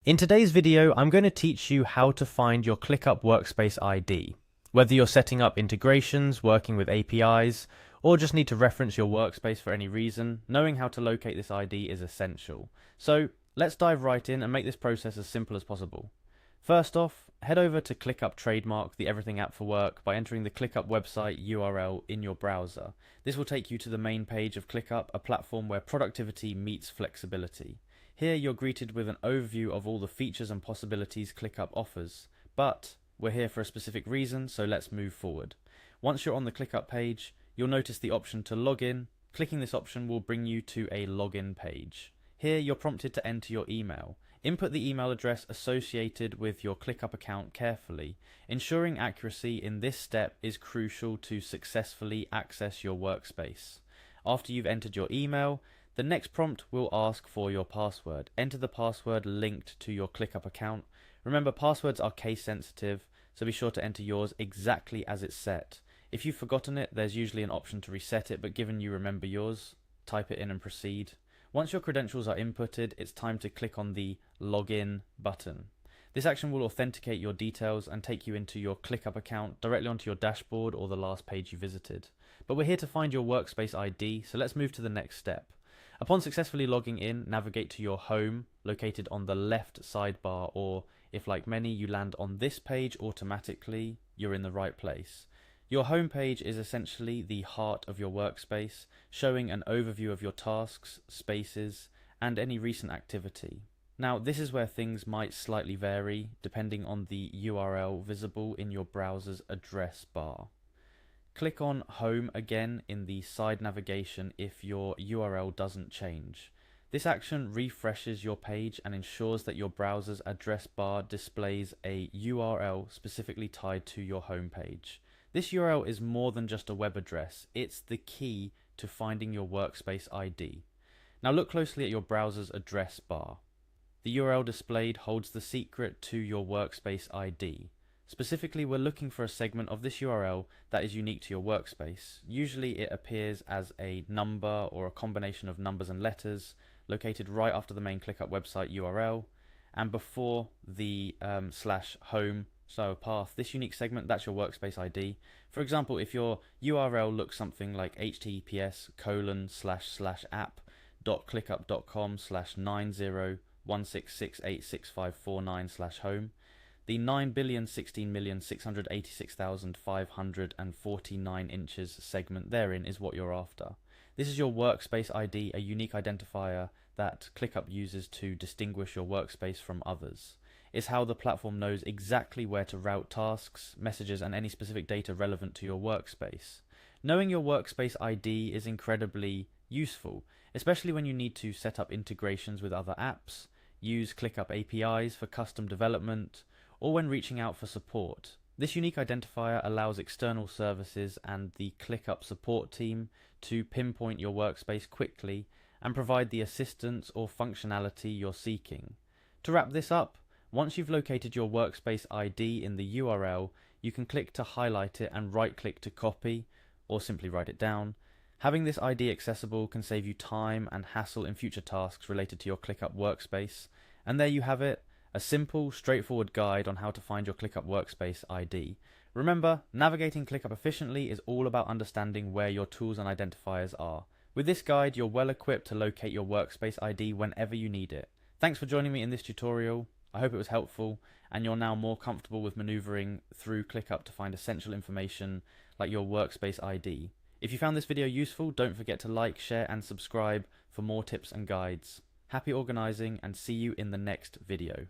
In today's video, I'm going to teach you how to find your Clickup Workspace ID. Whether you're setting up integrations, working with APIs, or just need to reference your workspace for any reason, knowing how to locate this ID is essential. So let's dive right in and make this process as simple as possible. First off, head over to Clickup Trademark, the Everything app for work, by entering the Clickup website URL in your browser. This will take you to the main page of Clickup, a platform where productivity meets flexibility. Here you're greeted with an overview of all the features and possibilities Clickup offers, but we're here for a specific reason, so let's move forward. Once you're on the Clickup page, you'll notice the option to log in. Clicking this option will bring you to a login page. Here you're prompted to enter your email. Input the email address associated with your Clickup account carefully. Ensuring accuracy in this step is crucial to successfully access your workspace. After you've entered your email, the next prompt will ask for your password. Enter the password linked to your Clickup account. Remember, passwords are case sensitive, so be sure to enter yours exactly as it's set. If you've forgotten it, there's usually an option to reset it, but given you remember yours, type it in and proceed. Once your credentials are inputted, it's time to click on the Login button. This action will authenticate your details and take you into your Clickup account, directly onto your dashboard or the last page you visited. But we're here to find your workspace ID, so let's move to the next step. Upon successfully logging in, navigate to your home, located on the left sidebar, or if like many you land on this page automatically, you're in the right place. Your home page is essentially the heart of your workspace, showing an overview of your tasks, spaces, and any recent activity. Now, this is where things might slightly vary, depending on the URL visible in your browser's address bar. Click on Home again in the side navigation if your URL doesn't change. This action refreshes your page and ensures that your browser's address bar displays a URL specifically tied to your home page. This URL is more than just a web address, it's the key to finding your workspace ID. Now look closely at your browser's address bar. The URL displayed holds the secret to your workspace ID. Specifically, we're looking for a segment of this URL that is unique to your workspace. Usually it appears as a number or a combination of numbers and letters located right after the main Clickup website URL and before the /home style path. This unique segment, that's your workspace ID. For example, if your URL looks something like https://app.clickup.com/9016686549/home, the 9,016,686,549 inches segment therein is what you're after. This is your workspace ID, a unique identifier that Clickup uses to distinguish your workspace from others. It's how the platform knows exactly where to route tasks, messages, and any specific data relevant to your workspace. Knowing your workspace ID is incredibly useful, especially when you need to set up integrations with other apps, use Clickup APIs for custom development, or when reaching out for support. This unique identifier allows external services and the Clickup support team to pinpoint your workspace quickly and provide the assistance or functionality you're seeking. To wrap this up, once you've located your workspace ID in the URL, you can click to highlight it and right-click to copy, or simply write it down. Having this ID accessible can save you time and hassle in future tasks related to your Clickup workspace. And there you have it, a simple, straightforward guide on how to find your Clickup Workspace ID. Remember, navigating Clickup efficiently is all about understanding where your tools and identifiers are. With this guide, you're well equipped to locate your Workspace ID whenever you need it. Thanks for joining me in this tutorial. I hope it was helpful, and you're now more comfortable with maneuvering through Clickup to find essential information like your Workspace ID. If you found this video useful, don't forget to like, share, and subscribe for more tips and guides. Happy organizing, and see you in the next video.